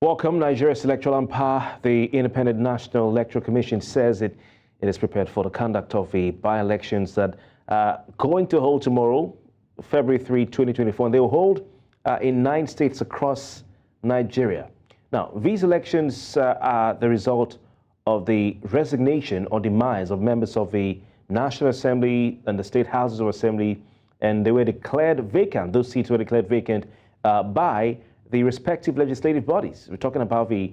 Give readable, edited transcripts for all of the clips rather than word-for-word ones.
Welcome. Nigeria's electoral umpire, the Independent National Electoral Commission, says it is prepared for the conduct of the by-elections that are going to hold tomorrow, February 3, 2024. And they will hold in 9 states across Nigeria. Now, these elections are the result of the resignation or demise of members of the National Assembly and the State Houses of Assembly, and they were declared vacant. Those seats were declared vacant by the respective legislative bodies. We're talking about the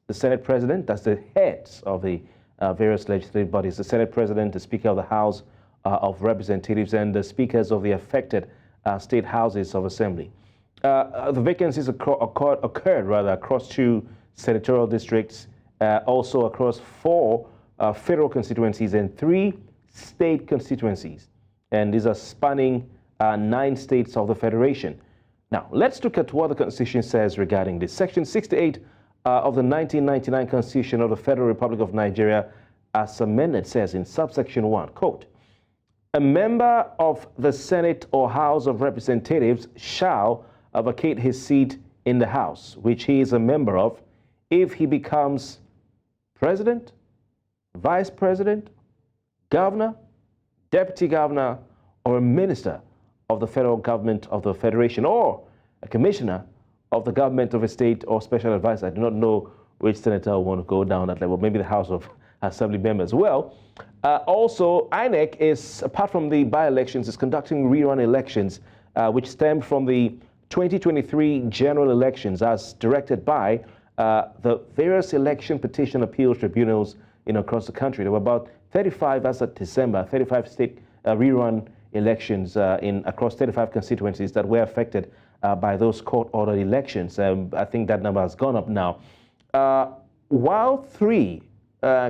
Senate President, that's the heads of the various legislative bodies, the Senate President, the Speaker of the House of Representatives, and the speakers of the affected state houses of assembly. The vacancies occurred across 2 senatorial districts, also across 4 federal constituencies and 3 state constituencies. And these are spanning 9 states of the Federation. Now, let's look at what the Constitution says regarding this. Section 68 of the 1999 Constitution of the Federal Republic of Nigeria, as amended, says in subsection 1, quote, "A member of the Senate or House of Representatives shall vacate his seat in the House, which he is a member of, if he becomes President, Vice President, Governor, Deputy Governor, or a Minister of the Federal Government of the Federation, or a Commissioner of the Government of a State or Special Advisor." I do not know which senator will want to go down that level, maybe the House of Assembly members. Well, also, INEC is, apart from the by-elections, is conducting rerun elections, which stem from the 2023 general elections as directed by the various Election Petition Appeal Tribunals across the country. There were about 35 as of December, 35 state rerun elections across 35 constituencies that were affected by those court-ordered elections. I think that number has gone up now. While 3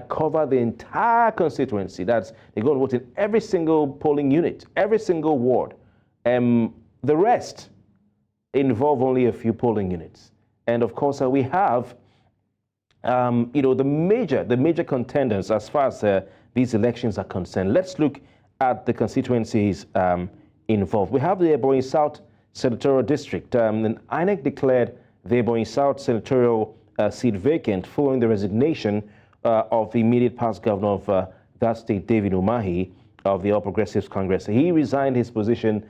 cover the entire constituency, that's they're going to vote in every single polling unit, every single ward. The rest involve only a few polling units. And of course, we have the major contenders as far as these elections are concerned. Let's look at the constituencies involved. We have the Ibraheem South Senatorial District. And INEC declared the Ibraheem South Senatorial seat vacant following the resignation of the immediate past governor of that state, David Umahi, of the All Progressives Congress. He resigned his position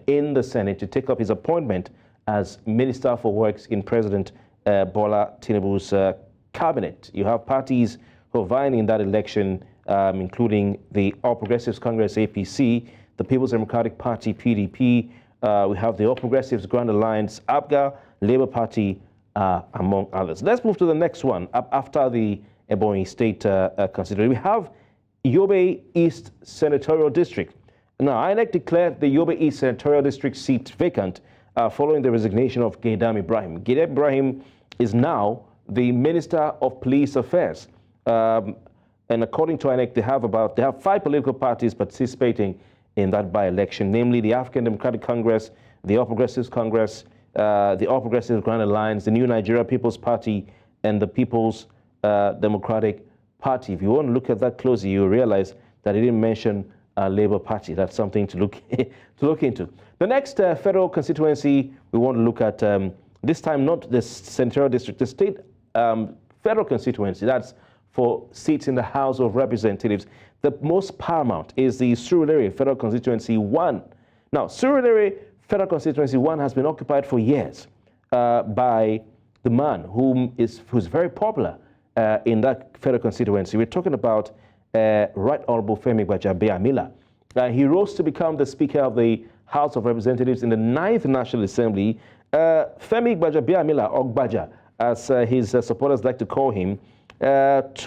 in the Senate to take up his appointment as Minister for Works in President Bola Tinubu's cabinet. You have parties who are vying in that election, including the All Progressives Congress, APC, the People's Democratic Party, PDP, we have the All Progressives Grand Alliance, APGA, Labour Party, among others. Let's move to the next one. After the Ebonyi State constituency, we have Yobe East Senatorial District. Now, INEC declared the Yobe East Senatorial District seat vacant following the resignation of Ibraheem. Ibraheem is now the Minister of Police Affairs. And according to INEC, they have 5 political parties participating in that by-election, namely the African Democratic Congress, the All Progressives Congress, the All Progressives Grand Alliance, the New Nigeria People's Party, and the People's Democratic Party. If you want to look at that closely, you realize that it didn't mention Labour Party. That's something to look into. The next federal constituency we want to look at, this time not the Senatorial District, the state federal constituency. That's for seats in the House of Representatives. The most paramount is the Surulere Federal Constituency 1. Now, Surulere Federal Constituency 1 has been occupied for years by the man who's very popular in that federal constituency. We're talking about Right Honorable Femi Gbajabiamila. He rose to become the Speaker of the House of Representatives in the 9th National Assembly. Femi Gbajabiamila, or Gbaja, as his supporters like to call him,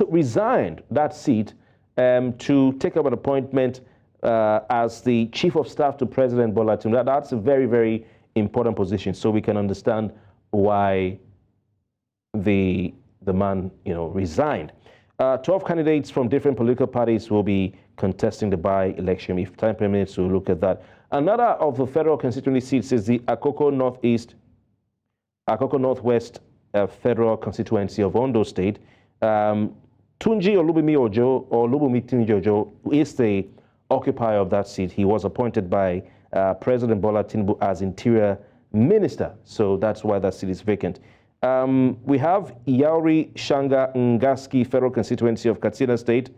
resigned that seat to take up an appointment as the Chief of Staff to President Bola Tinubu. That's a very, very important position, so we can understand why the man, resigned. 12 candidates from different political parties will be contesting the by-election. If time permits, we'll look at that. Another of the federal constituency seats is the Akoko Northwest Federal Constituency of Ondo State. Tunji Olubimi Ojo, or Olubimi Tunji Ojo, is the occupier of that seat. He was appointed by President Bola Tinubu as Interior Minister, so that's why that seat is vacant. We have Yauri Shanga Ngaski, Federal Constituency of Katsina State.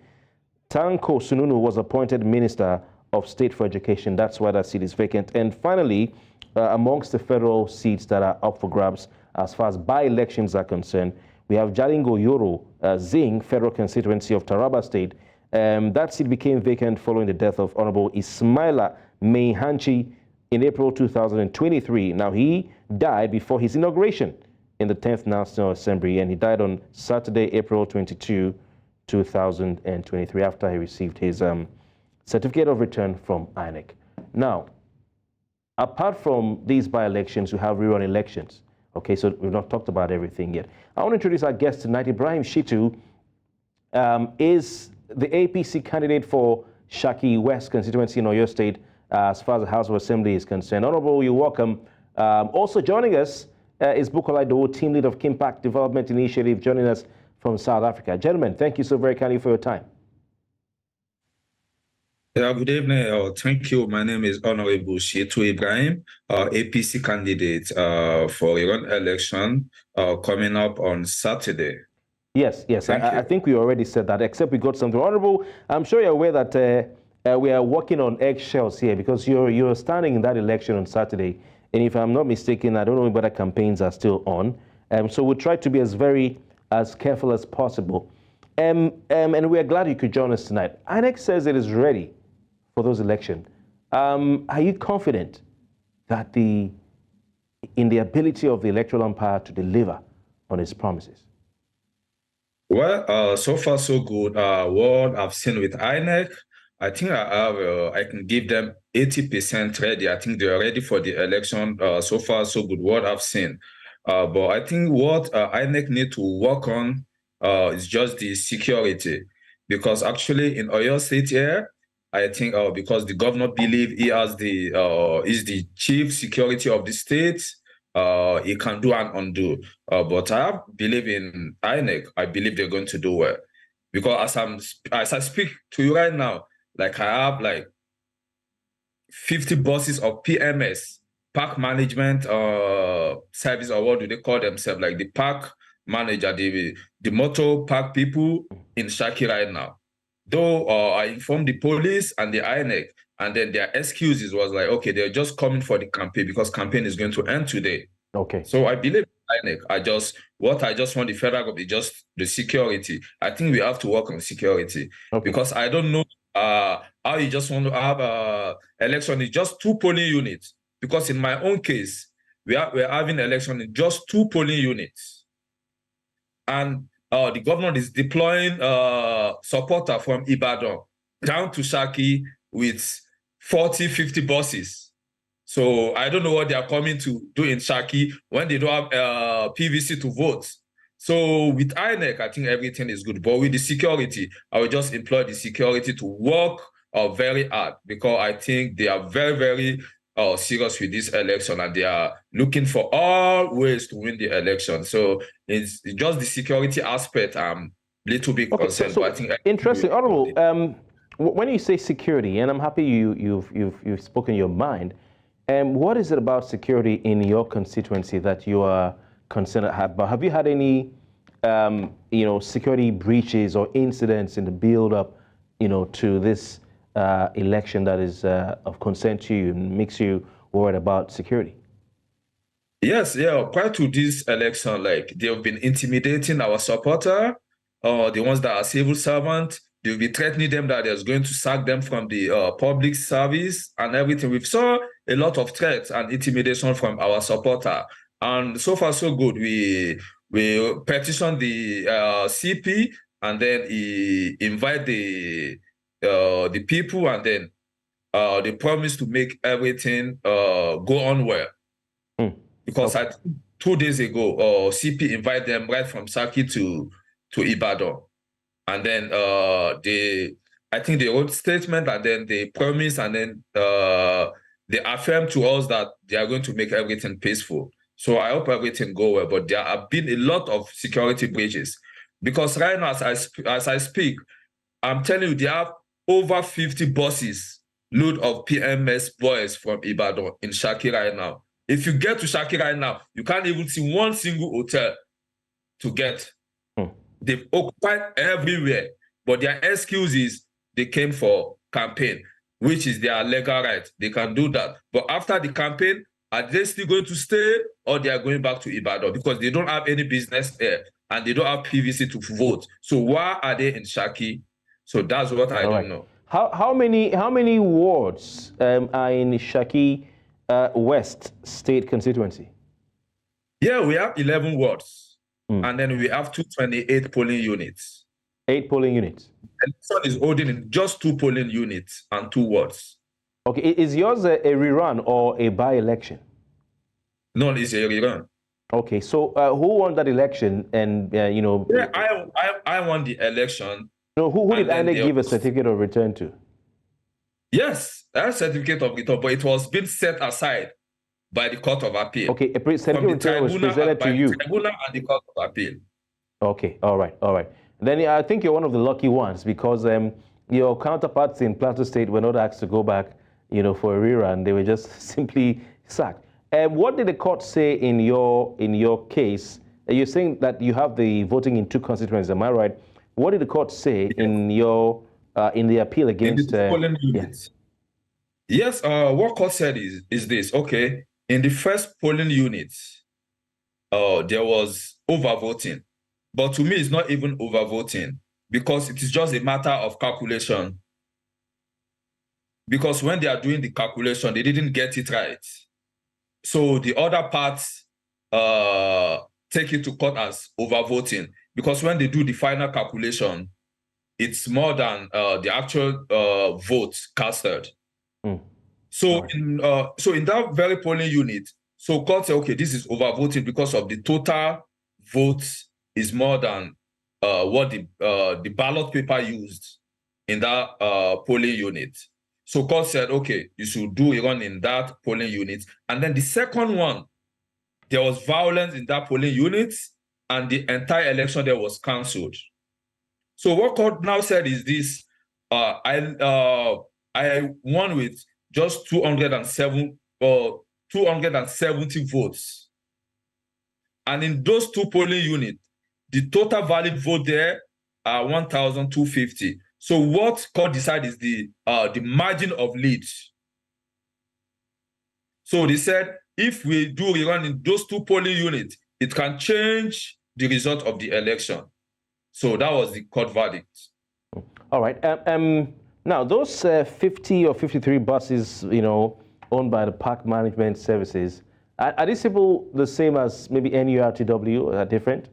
Tanko Sununu was appointed Minister of State for Education. That's why that seat is vacant. And finally, amongst the federal seats that are up for grabs as far as by-elections are concerned, we have Jalingo Yoro Zing, Federal Constituency of Taraba State. That seat became vacant following the death of Honorable Ismaila Meihanchi in April 2023. Now, he died before his inauguration in the 10th National Assembly, and he died on Saturday, April 22, 2023, after he received his certificate of return from INEC. Now, apart from these by-elections, we have rerun elections. Okay, so we've not talked about everything yet. I want to introduce our guest tonight. Ibraheem Shittu is the APC candidate for Saki West constituency in Oyo State as far as the House of Assembly is concerned. Honorable, you're welcome. Also joining us is Bukola Idowu, team lead of Kimpact Development Initiative, joining us from South Africa. Gentlemen, thank you so very kindly for your time. Yeah, good evening. Thank you. My name is Honorable Shittu Ibraheem, APC candidate for a run election coming up on Saturday. Yes. I think we already said that, except we got something. Honorable, I'm sure you're aware that we are walking on eggshells here because you're standing in that election on Saturday. And if I'm not mistaken, I don't know whether campaigns are still on. So we'll try to be as careful as possible. And we're glad you could join us tonight. INEC says it is ready for those elections. Are you confident that in the ability of the electoral umpire to deliver on its promises? Well, so far so good. What I've seen with INEC, I think I can give them 80% ready. I think they're ready for the election. So far so good. What I've seen. But I think what INEC need to work on is just the security, because actually in Oyo State here, I think because the governor believes he has is the chief security of the state, he can do and undo. But I believe in INEC. I believe they're going to do well, because as I speak to you right now, like I have like 50 buses of PMS, park management service, or what do they call themselves, like the park manager, the motor park people in Saki right now. Though I informed the police and the INEC, and then their excuses was like, okay, they're just coming for the campaign because campaign is going to end today. Okay. So I believe in INEC. I just want the federal government, just the security. I think we have to work on security, because I don't know how you just want to have election in just 2 polling units. Because in my own case, we're having election in just 2 polling units. And the governor is deploying supporter from Ibadan down to Saki with 40, 50 buses. So I don't know what they are coming to do in Saki when they don't have PVC to vote. So with INEC, I think everything is good. But with the security, I will just employ the security to work very hard, because I think they are very, very serious with this election, and they are looking for all ways to win the election. So it's just the security aspect I'm a little bit concerned. So but I think interesting. Honorable, when you say security, and I'm happy you've spoken your mind, what is it about security in your constituency that you are concerned about? Have you had any security breaches or incidents in the build-up to this election that is of concern to you and makes you worried about security? Yes, prior to this election, like, they've been intimidating our supporter, the ones that are civil servants. They'll be threatening them that they're going to sack them from the public service and everything. We saw a lot of threats and intimidation from our supporter, and so far so good. We petitioned the CP, and then he invite the people, and then they promised to make everything go on well. Because I think 2 days ago, CP invited them right from Saki to Ibadan. And then I think they wrote statement, and then they promised, and then they affirmed to us that they are going to make everything peaceful. So I hope everything go well. But there have been a lot of security breaches, because right now, as I speak, I'm telling you, they have over 50 buses load of PMS boys from Ibadan in Saki right now. If you get to Saki right now, you can't even see one single hotel to get. They've occupied everywhere, but their excuse is they came for campaign, which is their legal right. They can do that. But after the campaign, are they still going to stay, or they are going back to Ibadan? Because they don't have any business there and they don't have PVC to vote. So why are they in Saki? So that's what I don't know. How many wards are in Saki West State Constituency? Yeah, we have 11 wards. And then we have 228 polling units. 8 polling units. And this one is holding in just 2 polling units and 2 wards. Okay, is yours a rerun or a by-election? No, it's a rerun. Okay, so who won that election? And you know, yeah, I won the election. No, who did INEC give a certificate of return to? Yes, a certificate of return, but it was being set aside by the Court of Appeal. Okay, a certificate of return was presented to you. The Tribunal and the Court of Appeal. Okay, all right. Then I think you're one of the lucky ones because your counterparts in Plateau State were not asked to go back, you know, for a rerun. They were just simply sacked. What did the court say in your case? You're saying that you have the voting in 2 constituencies. Am I right? What did the court say in the appeal against? Yes. What court said is this. Okay, in the first polling unit, there was overvoting, but to me, it's not even overvoting because it is just a matter of calculation. Because when they are doing the calculation, they didn't get it right. So the other parts take it to court as overvoting because when they do the final calculation, it's more than the actual votes casted. So in that very polling unit, so court say, okay, this is overvoting because of the total votes is more than what the ballot paper used in that polling unit. So court said, okay, you should do a run in that polling unit. And then the second one, there was violence in that polling unit and the entire election there was cancelled. So what court now said is this, I won with just 270 votes. And in those 2 polling units, the total valid vote there are 1,250. So what court decided is the margin of lead. So they said, if we do rerun in those 2 polling units, it can change the result of the election. So that was the court verdict. All right. Now, those 50 or 53 buses, you know, owned by the Park Management Services, are these people the same as maybe NURTW or are different?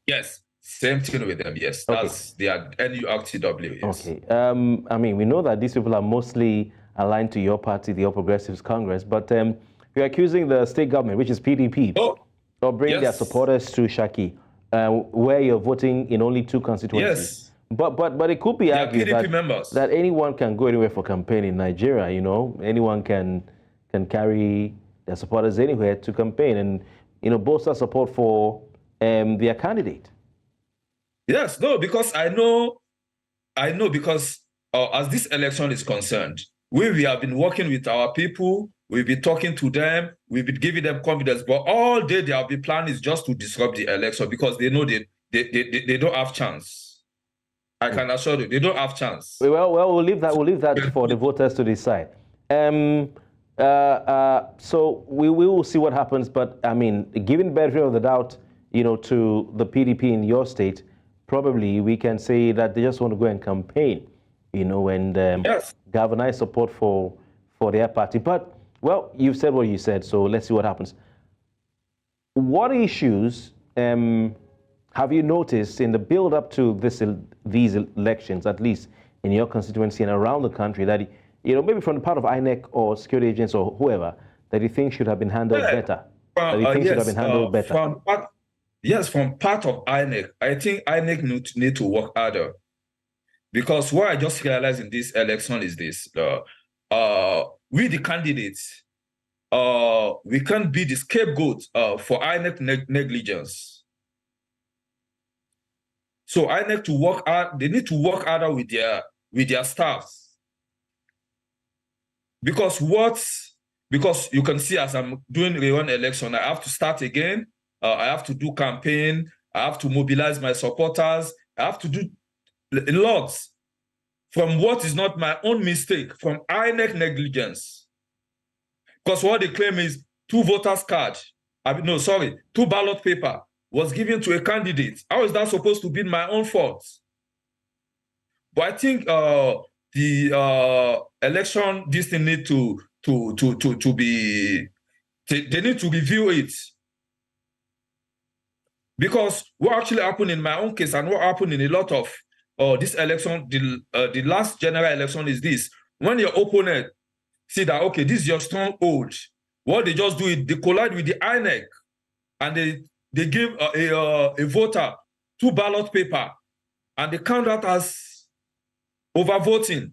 Yes, same thing with them, yes. That's they are NURTW, yes. Okay. I mean, we know that these people are mostly aligned to your party, the All Progressives Congress, but you're accusing the state government, which is PDP, of bringing their supporters to Saki, where you're voting in only 2 constituencies. Yes. But it could be argued that anyone can go anywhere for campaign in Nigeria, you know. Anyone can carry their supporters anywhere to campaign and, you know, bolster support for their candidate. Yes, no, because I know because as this election is concerned, we have been working with our people, we've been talking to them, we've been giving them confidence, but all day they have been planning is just to disrupt the election because they know they don't have chance. I can assure you, they don't have chance. Well, we'll leave that for the voters to decide. So we will see what happens. But I mean, given benefit of the doubt, you know, to the PDP in your state, probably we can say that they just want to go and campaign, you know, and galvanize support for their party. But well, you've said what you said, so let's see what happens. What issues have you noticed in the build-up to these elections, at least in your constituency and around the country, that, you know, maybe from the part of INEC or security agents or whoever, that you think should have been handled better? That you think should have been handled better? From part of INEC, I think INEC need to work harder. Because what I just realized in this election is this. We, the candidates, we can't be the scapegoat for INEC negligence. So INEC to work hard, they need to work harder with their staffs. Because what because you can see as I'm doing rerun election, I have to start again. I have to do campaign. I have to mobilize my supporters. I have to do lots from what is not my own mistake, from INEC negligence. Because what they claim is 2 voters card, no, sorry, 2 ballot paper was given to a candidate. How is that supposed to be my own fault? But I think the election, this thing need to be, they need to review it. Because what actually happened in my own case and what happened in a lot of this election, the last general election is this. When your opponent see that, okay, this is your stronghold, what they just do is they collide with the INEC and they give a voter 2 ballot paper and they count that as overvoting.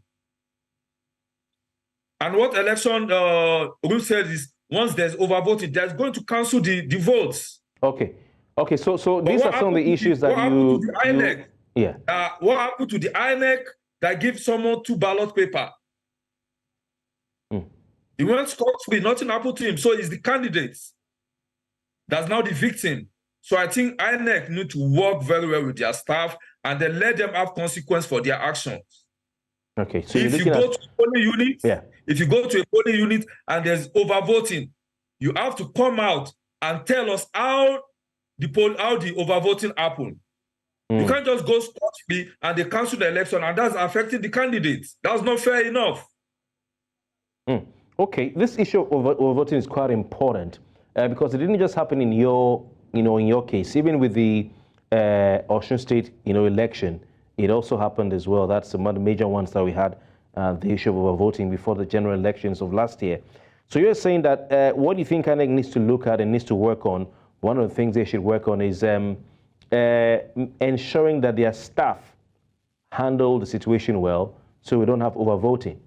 And what election rule says is once there's overvoting, there's going to cancel the votes. Okay. Okay, so these are some of the issues that what happened to the INEC that gives someone 2 ballot paper? He went scot-free, nothing happened to him. So it's the candidates that's now the victim. So I think INEC need to work very well with their staff and then let them have consequence for their actions. Okay, so if you go to a polling unit, if you go to a polling unit and there's overvoting, you have to come out and tell us how the overvoting happened. You can't just go scot-free and they cancel the election and that's affecting the candidates. That's not fair enough. Okay, this issue of overvoting is quite important because it didn't just happen in your, in your case. Even with the Osun State, election, it also happened as well. That's one of the major ones that we had, the issue of overvoting before the general elections of last year. So you're saying that what do you think INEC needs to look at and needs to work on? One of the things they should work on is ensuring that their staff handle the situation well so we don't have overvoting.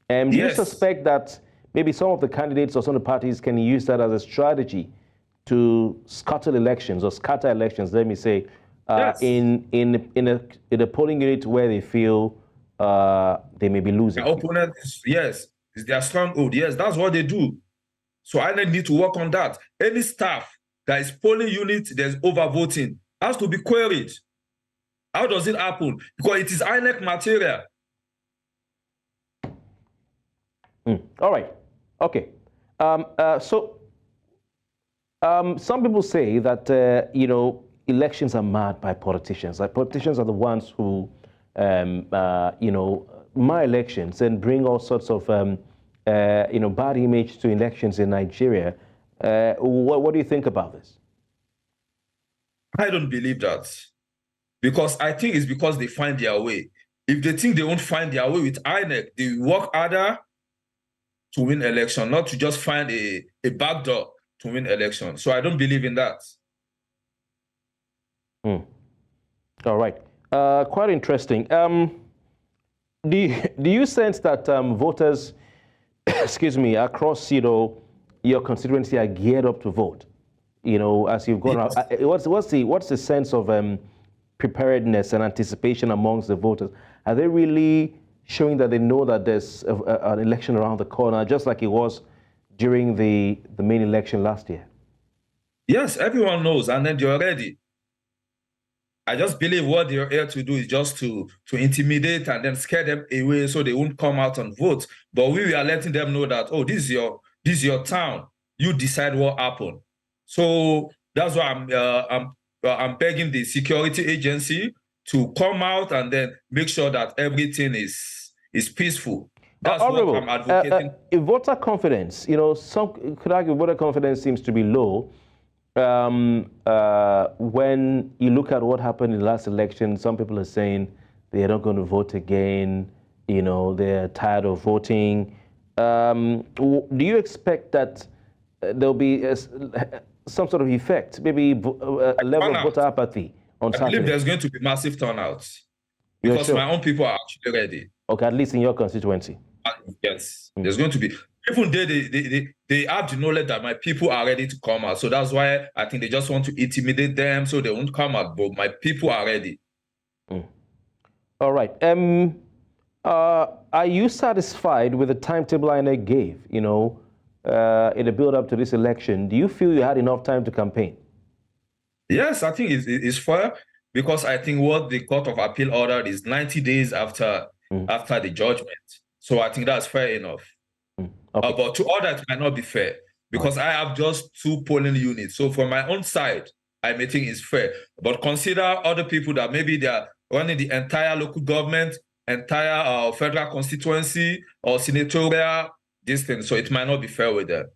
Do you suspect that maybe some of the candidates or some of the parties can use that as a strategy to scuttle elections or scatter elections, let me say, in a polling unit where they feel they may be losing? Their opponent is their stronghold. Yes, that's what they do. So I need to work on that. Any staff that is polling unit, there's overvoting, has to be queried. How does it happen? Because it is INEC material. All right. Okay. Some people say that, elections are marred by politicians. Like politicians are the ones who, mar elections and bring all sorts of, bad image to elections in Nigeria. What do you think about this? I don't believe that. Because I think it's because they find their way. If they think they won't find their way with INEC, they work harder to win election, not to just find a backdoor to win election. So I don't believe in that. All right. Quite interesting. Do you sense that voters, excuse me, across, your constituency are geared up to vote? As you've gone out, what's the sense of preparedness and anticipation amongst the voters? Are they really showing that they know that there's an election around the corner, just like it was during the main election last year? Yes, everyone knows, and then they're ready. I just believe what they're here to do is just to intimidate and then scare them away so they won't come out and vote. But we are letting them know that, oh, this is your town. You decide what happened. So that's why I'm begging the security agency to come out and then make sure that everything is peaceful. That's what I'm advocating. Voter confidence, some could argue voter confidence seems to be low. When you look at what happened in the last election, some people are saying they're not going to vote again. They're tired of voting. Do you expect that there'll be some sort of effect, maybe a level of voter apathy on Saturday? I believe there's going to be massive turnouts because my own people are actually ready. Okay, at least in your constituency. Yes, there's going to be. Even they have the knowledge that my people are ready to come out. So that's why I think they just want to intimidate them so they won't come out. But my people are ready. All right. Are you satisfied with the timetable INEC gave? in the build-up to this election, do you feel you had enough time to campaign? Yes, I think it's fair because I think what the Court of Appeal ordered is 90 days after the judgment. So I think that's fair enough. Okay. But to others, it might not be fair because I have just 2 polling units. So from my own side, I may think it's fair. But consider other people that maybe they are running the entire local government, entire federal constituency or senatorial distance. So it might not be fair with them.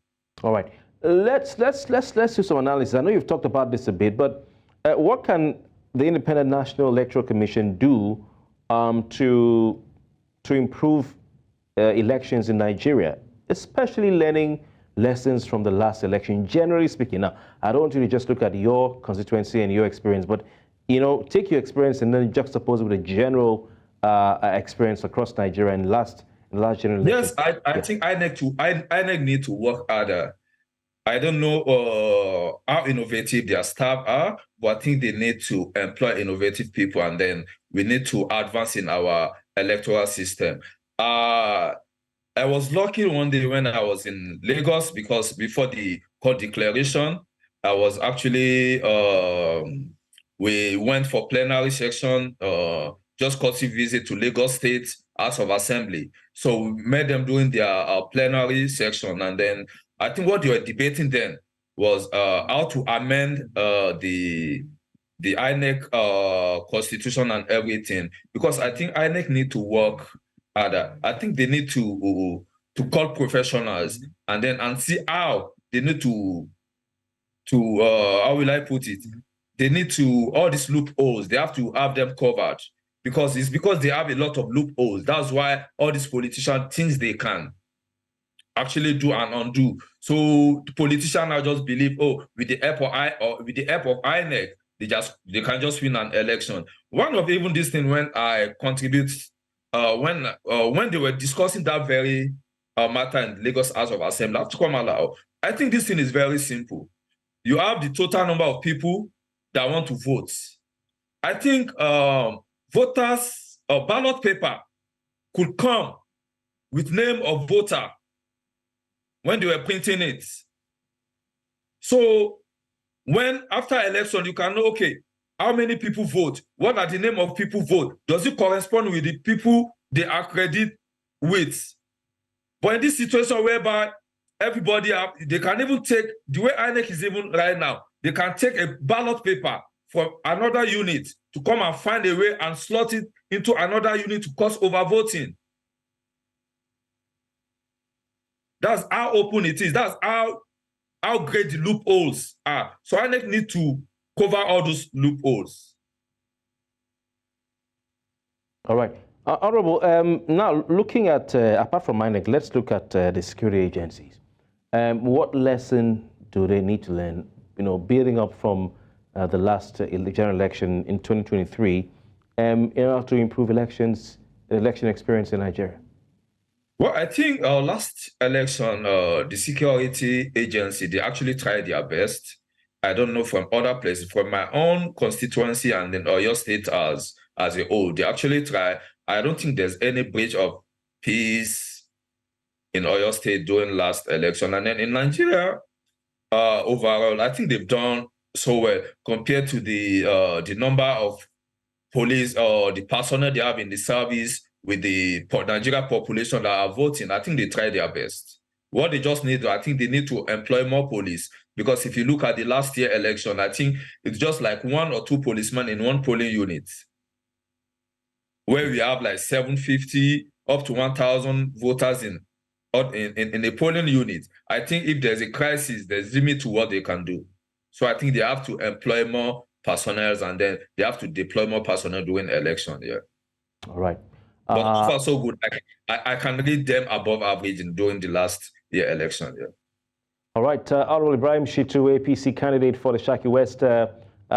All right. Let's do some analysis. I know you've talked about this a bit, but what can the Independent National Electoral Commission do to improve elections in Nigeria, especially learning lessons from the last election, generally speaking? Now, I don't want you to just look at your constituency and your experience, but take your experience and then juxtapose it with a general experience across Nigeria in last general election. Yes, I think INEC need to work harder. I don't know how innovative their staff are, but I think they need to employ innovative people, and then we need to advance in our electoral system. I was lucky one day when I was in Lagos because before the court declaration, I was actually, we went for plenary session, just courtesy visit to Lagos State House of Assembly. So we met them during their plenary section, and then I think what they were debating then was how to amend the INEC constitution and everything, because I think INEC need to work harder. I think they need to call professionals and see how they need to how will I put it? They need to, all these loopholes, they have to have them covered, because they have a lot of loopholes. That's why all these politicians think they can actually do and undo. So the politicians now just believe, with the help of INEC, they can just win an election. One of even this thing when I contribute, when they were discussing that very matter in Lagos House of Assembly, I have to come allow. I think this thing is very simple. You have the total number of people that want to vote. I think voters ballot paper could come with name of voter when they were printing it. So when after election, you can know, okay, how many people vote? What are the name of people vote? Does it correspond with the people they accredit with? But in this situation whereby everybody, they can even take, the way INEC is even right now, they can take a ballot paper from another unit to come and find a way and slot it into another unit to cause overvoting. That's how open it is. That's how great the loopholes are. So INEC need to cover all those loopholes. All right. Honorable, now looking at, apart from INEC, let's look at the security agencies. What lesson do they need to learn, building up from the last general election in 2023, in order to improve election experience in Nigeria? Well, I think last election, the security agency, they actually tried their best. I don't know from other places, from my own constituency and then Oyo State as a whole, they actually try. I don't think there's any breach of peace in Oyo State during last election. And then in Nigeria, overall, I think they've done so well compared to the number of police or the personnel they have in the service with the Nigeria population that are voting. I think they try their best. What they just need, I think they need to employ more police, because if you look at the last year election, I think it's just like 1 or 2 policemen in one polling unit, where we have like 750 up to 1,000 voters in a polling unit. I think if there's a crisis, there's limit to what they can do. So I think they have to employ more personnel, and then they have to deploy more personnel during election. Yeah. All right. But so far so good. I can read them above average during the last year election. Yeah. All right. Honorable Ibraheem Shittu, APC candidate for the Saki West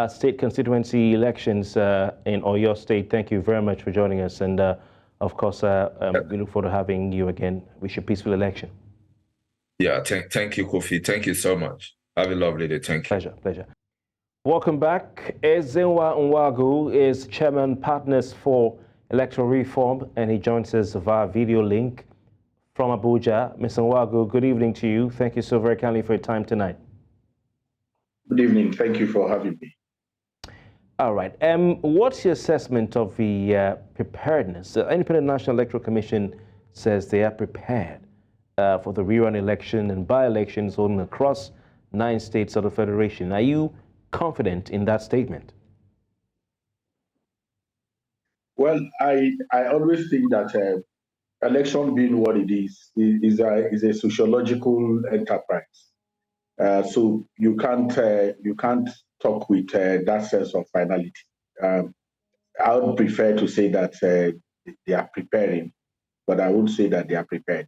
State Constituency elections in Oyo State. Thank you very much for joining us. And of course, we look forward to having you again. Wish you a peaceful election. Yeah. Thank you, Kofi. Thank you so much. Have a lovely day. Thank you. Pleasure. Welcome back. Ezenwa Nwagu is Chairman Partners for Electoral Reform, and he joins us via video link from Abuja. Mr. Nwagu, good evening to you. Thank you so very kindly for your time tonight. Good evening. Thank you for having me. All right. What's your assessment of the preparedness? The Independent National Electoral Commission says they are prepared for the rerun election and by-elections holding across 9 states of the Federation. Are you confident in that statement? Well, I always think that election being what it is a sociological enterprise. So you can't talk with that sense of finality. I would prefer to say that they are preparing, but I won't say that they are prepared.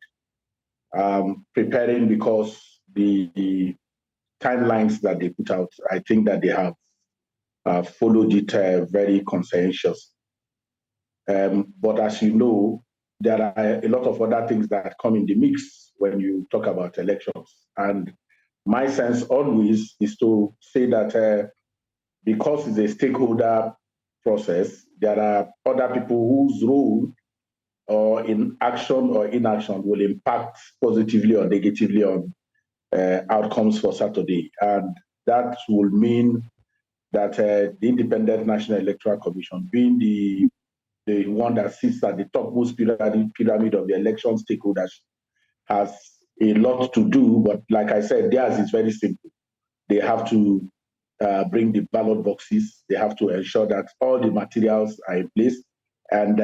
Preparing because the timelines that they put out, I think that they have followed it very conscientious. But as you know, there are a lot of other things that come in the mix when you talk about elections. And my sense always is to say that because it's a stakeholder process, there are other people whose role or in action or inaction will impact positively or negatively on outcomes for Saturday. And that will mean that the Independent National Electoral Commission, being the one that sits at the topmost pyramid of the election stakeholders, has a lot to do. But like I said, theirs is very simple. They have to bring the ballot boxes. They have to ensure that all the materials are in place. And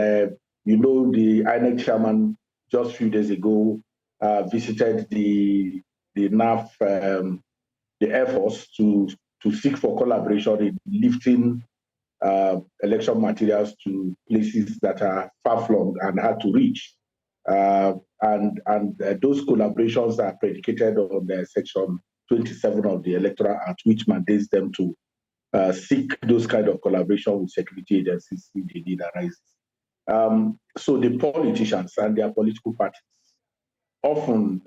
you know, the INEC chairman just a few days ago visited the NAF, the Air Force, to seek for collaboration in lifting election materials to places that are far-flung and hard to reach. And those collaborations are predicated on the Section 27 of the Electoral Act, which mandates them to seek those kind of collaboration with security agencies if the need arises. So the politicians and their political parties, often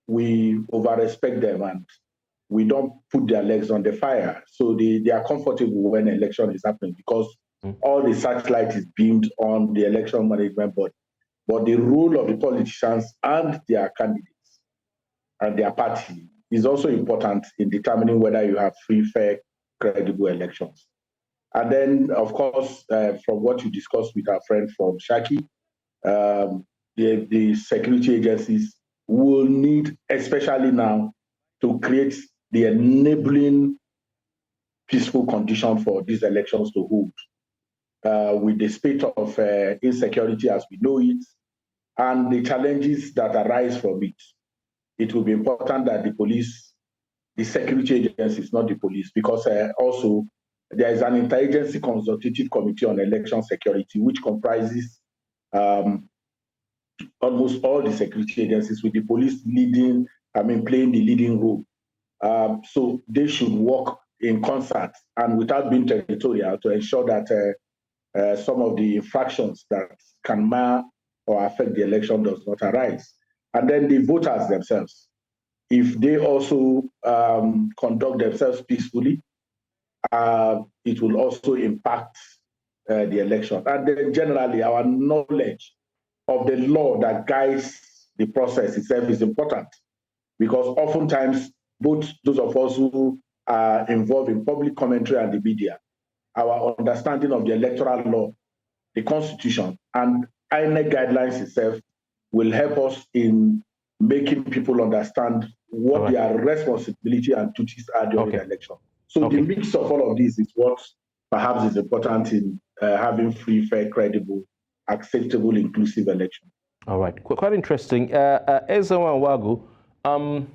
we over-respect them and we don't put their legs on the fire. So they are comfortable when election is happening because all the satellite is beamed on the election management board. But the role of the politicians and their candidates and their party is also important in determining whether you have free, fair, credible elections. And then, of course, from what you discussed with our friend from Saki, the security agencies will need, especially now, to create the enabling peaceful condition for these elections to hold. With the state of insecurity as we know it, and the challenges that arise from it, it will be important that the police, the security agencies, not the police, because also there is an interagency consultative committee on election security, which comprises almost all the security agencies, with the police playing the leading role. So they should work in concert and without being territorial to ensure that some of the infractions that can mar or affect the election does not arise. And then the voters themselves, if they also conduct themselves peacefully, it will also impact the election. And then generally, our knowledge of the law that guides the process itself is important, because oftentimes both those of us who are involved in public commentary and the media, our understanding of the electoral law, the Constitution, and INEC guidelines itself will help us in making people understand what their responsibility and duties are during the election. So the mix of all of this is what perhaps is important in having free, fair, credible, acceptable, inclusive election. All right, quite interesting. Ezewa Nwagu,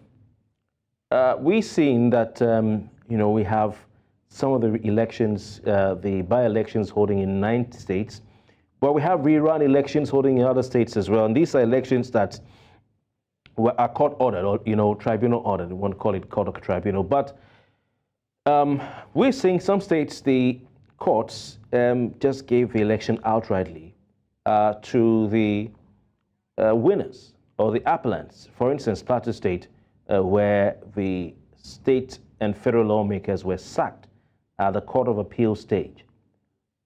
we've seen that we have some of the elections, the by-elections holding in 9 states, but we have rerun elections holding in other states as well. And these are elections that are court ordered, or tribunal ordered. We want to call it court or tribunal. But we're seeing some states, the courts just gave the election outrightly to the winners or the appellants. For instance, Plateau State, where the state and federal lawmakers were sacked at the Court of Appeal stage.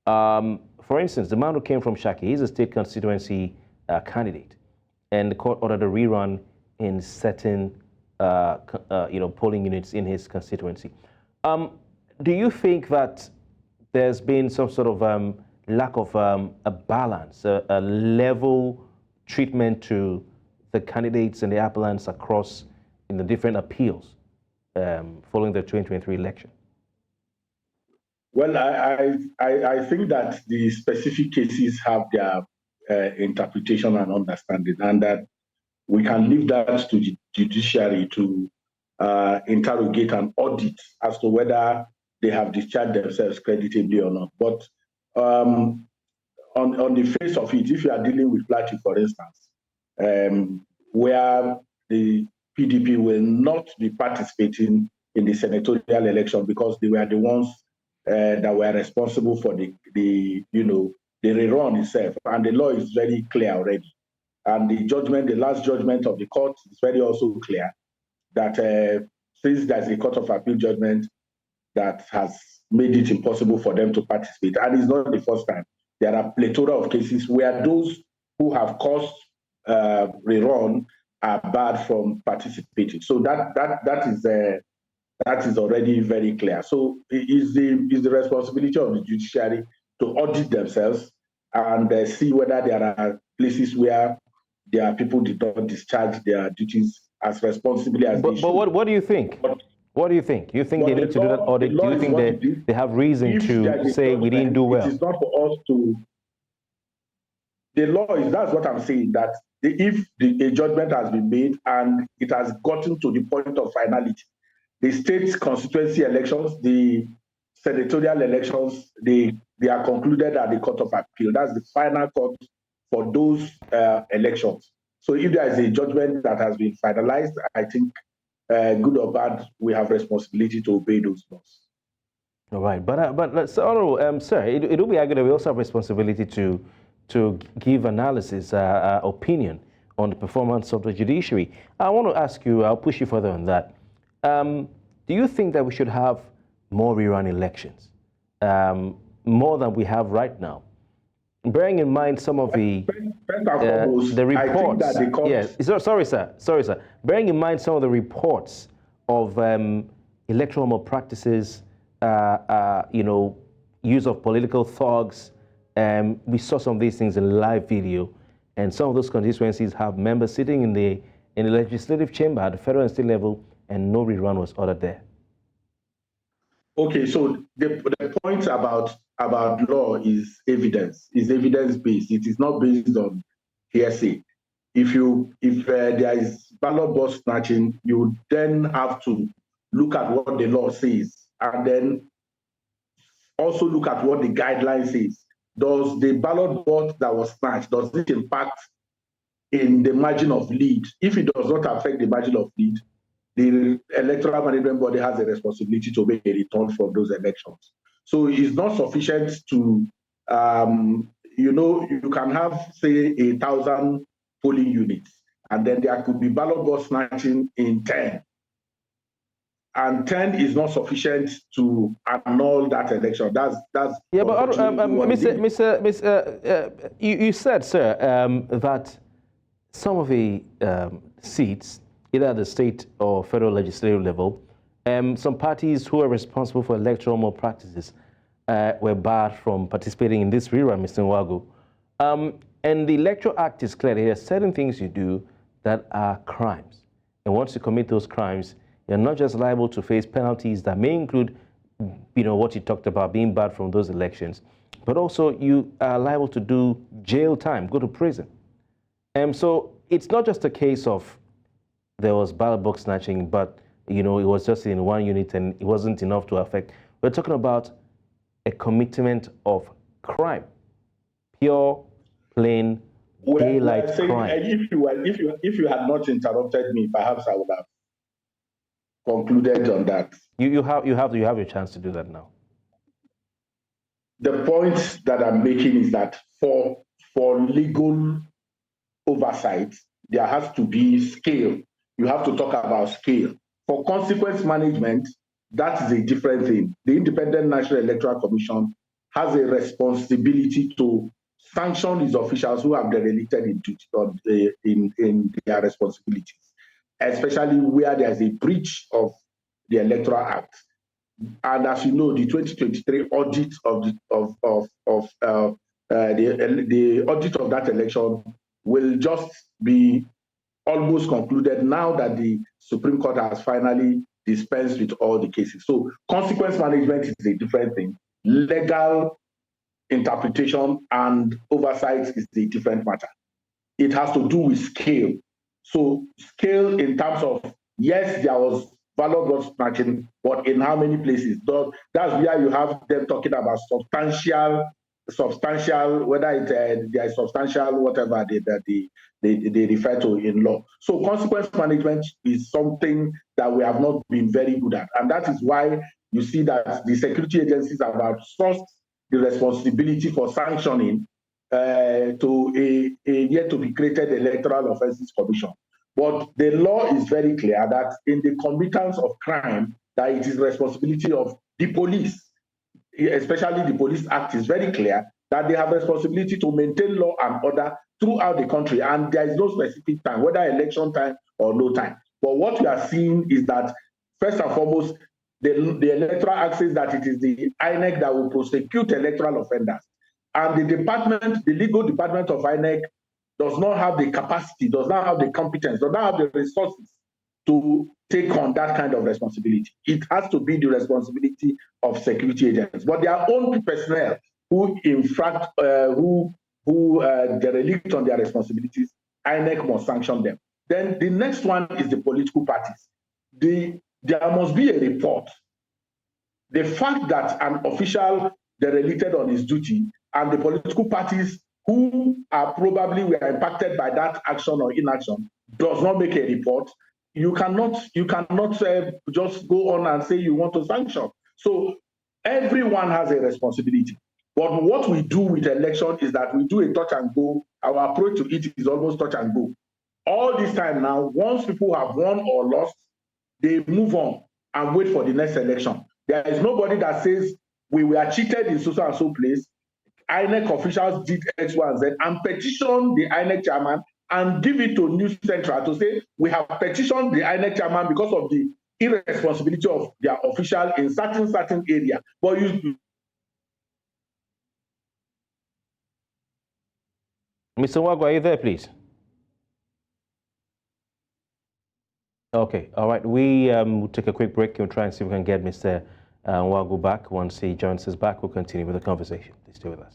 For instance, the man who came from Saki, he's a state constituency candidate. and the court ordered a rerun in certain polling units in his constituency. Do you think that there's been some sort of lack of a balance, a level treatment to the candidates and the applicants across in the different appeals following the 2023 election? Well, I think that the specific cases have their interpretation and understanding, and that we can leave that to the judiciary to interrogate and audit as to whether they have discharged themselves creditably or not. But on the face of it, if you are dealing with Plateau, for instance, where the PDP will not be participating in the senatorial election because they were the ones that were responsible for the rerun itself, and the law is very clear already. And the judgment, the last judgment of the court is very also clear that since there's a court of appeal judgment that has made it impossible for them to participate, and it's not the first time. There are plethora of cases where those who have caused rerun are barred from participating. So that is already very clear. So it is the responsibility of the judiciary to audit themselves and see whether there are places where their people did not discharge their duties as responsibly as they should. But what do you think? What do you think? Do you think they need to do that audit? Do you think they have reason to say we didn't do well? It is not for us to. The law is, that's what I'm saying, that if a judgment has been made and it has gotten to the point of finality, the state constituency elections, the senatorial elections, they are concluded at the Court of Appeal. That's the final court for those elections. So if there is a judgment that has been finalized, I think, good or bad, we have responsibility to obey those laws. All right, but sir, it will be argued that we also have responsibility to give analysis, opinion on the performance of the judiciary. I want to ask you, I'll push you further on that. Do you think that we should have more rerun elections, more than we have right now? Bearing in mind some of the reports. Yes, sorry, sir. Bearing in mind some of the reports of electoral malpractices, use of political thugs. We saw some of these things in live video, and some of those constituencies have members sitting in the legislative chamber at the federal and state level, and no rerun was ordered there. Okay, so the point about law is evidence-based. It is not based on hearsay. If there is ballot box snatching, you then have to look at what the law says, and then also look at what the guideline says. Does the ballot box that was snatched, does it impact in the margin of lead? If it does not affect the margin of lead, the electoral management body has a responsibility to make a return from those elections. So it's not sufficient to, you can have, say, 1,000 polling units, and then there could be ballot box snatching in 10. And 10 is not sufficient to annul that election. That's yeah, but you said, sir, that some of the seats, either at the state or federal legislative level, some parties who are responsible for electoral malpractices were barred from participating in this rerun, Mr. Nwagu. And the Electoral Act is clear. There are certain things you do that are crimes. And once you commit those crimes, you're not just liable to face penalties that may include, what you talked about, being barred from those elections, but also you are liable to do jail time, go to prison. So it's not just a case of there was ballot box snatching, but it was just in one unit and it wasn't enough to affect. We're talking about a commitment of crime, pure, plain, daylight crime. If you had not interrupted me, perhaps I would have concluded on that. You have your chance to do that now. The point that I'm making is that for legal oversight, there has to be scale. You have to talk about scale. For consequence management, that is a different thing. The Independent National Electoral Commission has a responsibility to sanction these officials who have derelicted in their responsibilities, especially where there's a breach of the Electoral Act. And as you know, the 2023 audit the audit of that election will just be almost concluded now that the Supreme Court has finally dispensed with all the cases. So consequence management is a different thing. Legal interpretation and oversight is a different matter. It has to do with scale. So scale in terms of, yes, there was ballot box matching, but in how many places? That's where you have them talking about substantial, whether there is substantial, whatever they refer to in law. So consequence management is something that we have not been very good at. And that is why you see that the security agencies have outsourced the responsibility for sanctioning to a yet to be created Electoral Offences Commission. But the law is very clear that in the committance of crime, that it is responsibility of the police, especially the Police Act is very clear that they have responsibility to maintain law and order throughout the country. And there is no specific time, whether election time or no time. But what we are seeing is that, first and foremost, the Electoral Act says that it is the INEC that will prosecute electoral offenders. And the legal department of INEC does not have the capacity, does not have the competence, does not have the resources to take on that kind of responsibility. It has to be the responsibility of security agents. But their own personnel who, in fact, who derelict on their responsibilities, INEC must sanction them. Then the next one is the political parties. There must be a report. The fact that an official derelicted on his duty and the political parties who are probably were impacted by that action or inaction does not make a report, you cannot just go on and say you want to sanction. So everyone has a responsibility. But what we do with election is that we do a touch and go. Our approach to it is almost touch and go. All this time now, once people have won or lost, they move on and wait for the next election. There is nobody that says we were cheated in so and so place. INEC officials did X, Y, and Z and petition the INEC chairman and give it to News Central to say we have petitioned the INEC chairman because of the irresponsibility of their official in certain area. But Mr. Wago, are you there, please? Okay, all right. We'll take a quick break. We'll try and see if we can get Mr. Wago back. Once he joins us back, we'll continue with the conversation. Please stay with us.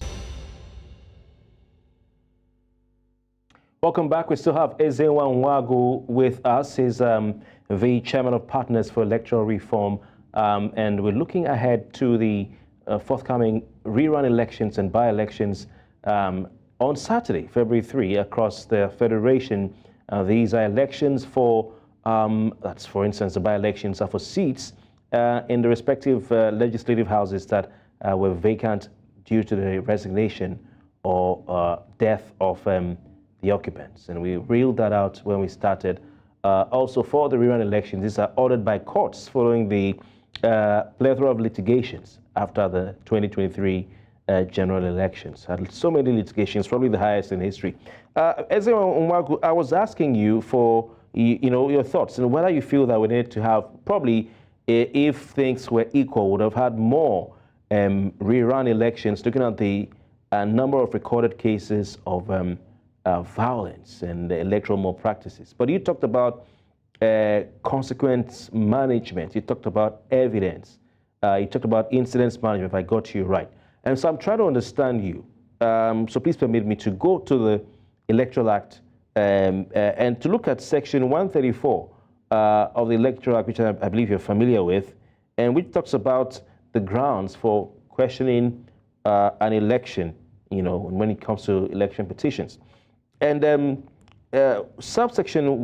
Welcome back. We still have Ezenwa Wago with us. He's the chairman of Partners for Electoral Reform, and we're looking ahead to the forthcoming rerun elections and by-elections on Saturday, February 3, across the Federation. These are elections for, that's for instance, the by-elections are for seats in the respective legislative houses that were vacant due to the resignation or death of the occupants. And we reeled that out when we started. Also for the rerun elections, these are ordered by courts following the plethora of litigations after the 2023 general elections. Had so many litigations, probably the highest in history. Ezenwa, I was asking you for your thoughts and whether you feel that we need to have probably, if things were equal, would have had more rerun elections, looking at the number of recorded cases of violence and electoral malpractices. But you talked about consequence management. You talked about evidence. You talked about incidents management, if I got you right. And so I'm trying to understand you. So please permit me to go to the Electoral Act and to look at Section 134 of the Electoral Act, which I believe you're familiar with, and which talks about the grounds for questioning an election, when it comes to election petitions. And subsection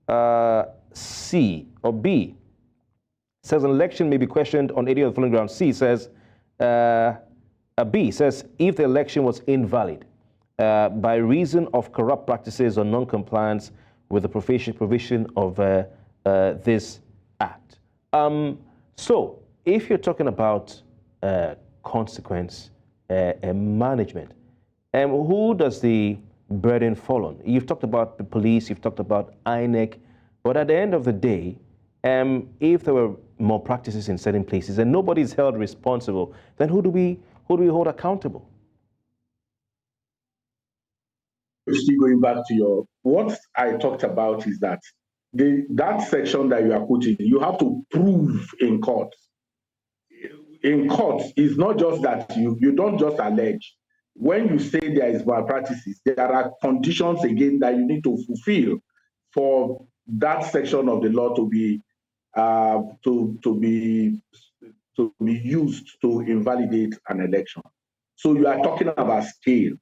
1C or B says an election may be questioned on any of the following grounds. C says, B says, if the election was invalid by reason of corrupt practices or non-compliance with the provision of this act. So if you're talking about consequence management, Who does the burden fall on? You've talked about the police, you've talked about INEC, but at the end of the day, if there were more practices in certain places and nobody's held responsible, then who do we hold accountable? Still going back to what I talked about is that that section that you are putting, you have to prove in court. In court, it's not just that you don't just allege. When you say there is malpractices, there are conditions again that you need to fulfill for that section of the law to be used to invalidate an election. So you are talking about scale,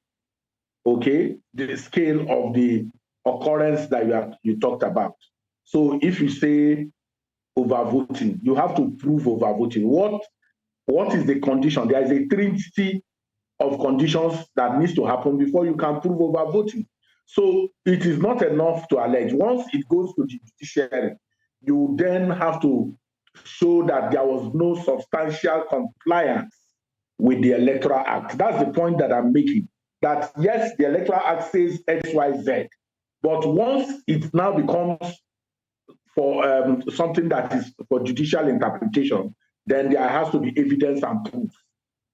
okay? The scale of the occurrence that you talked about. So if you say overvoting, you have to prove overvoting. What is the condition? There is a trinity of conditions that needs to happen before you can prove overvoting. So it is not enough to allege. Once it goes to the judiciary, you then have to show that there was no substantial compliance with the Electoral Act. That's the point that I'm making. That yes, the Electoral Act says X, Y, Z, but once it now becomes for something that is for judicial interpretation, then there has to be evidence and proof.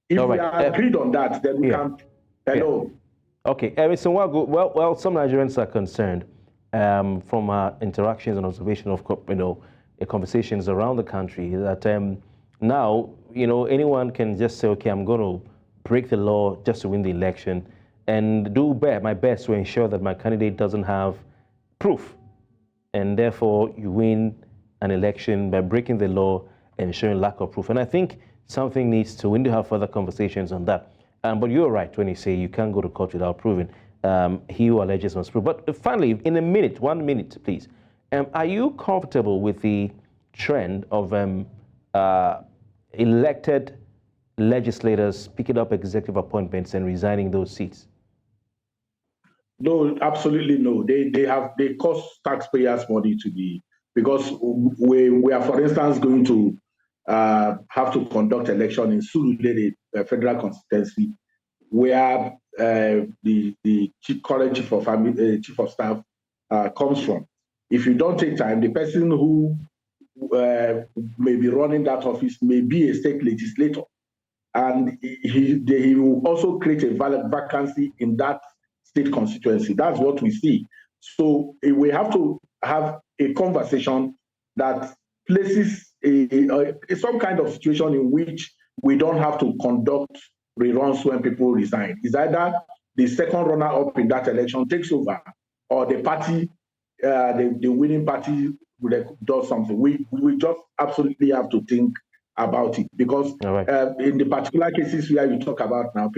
If we are agreed on that, then we can. Hello. Yeah. Okay, so well, some Nigerians are concerned from our interactions and observation of conversations around the country that now anyone can just say, okay, I'm going to break the law just to win the election and do my best to ensure that my candidate doesn't have proof, and therefore you win an election by breaking the law and showing lack of proof. And I think something needs to, we need to have further conversations on that. But you're right when you say you can't go to court without proving. He who alleges must prove. But finally, in 1 minute, please, are you comfortable with the trend of elected legislators picking up executive appointments and resigning those seats? No, absolutely no. They cost taxpayers money because we are, for instance, going to have to conduct election in Surulere, Federal Constituency, where the current chief of staff comes from. If you don't take time, the person who may be running that office may be a state legislator, and he will also create a valid vacancy in that state constituency. That's what we see. So we have to have a conversation that places some kind of situation in which we don't have to conduct reruns when people resign. It's either the second runner-up in that election takes over, or the party, the winning party, does something. We just absolutely have to think about it, because in the particular cases where you talk about now,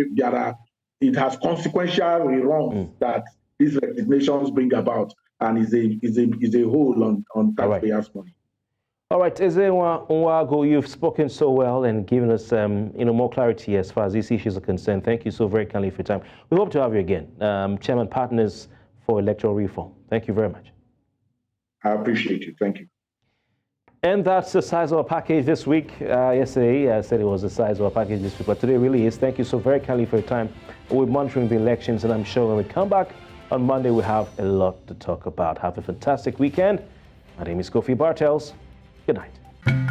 it has consequential reruns that these resignations bring about, and is a hold on taxpayers' money. All right, Ezenwa Nwago, you've spoken so well and given us more clarity as far as these issues are concerned. Thank you so very kindly for your time. We hope to have you again. Chairman Partners for Electoral Reform. Thank you very much. I appreciate you. Thank you. And that's the size of our package this week. Yesterday, I said it was the size of our package this week, but today really is. Thank you so very kindly for your time. We're monitoring the elections, and I'm sure when we come back on Monday, we have a lot to talk about. Have a fantastic weekend. My name is Kofi Bartels. Good night.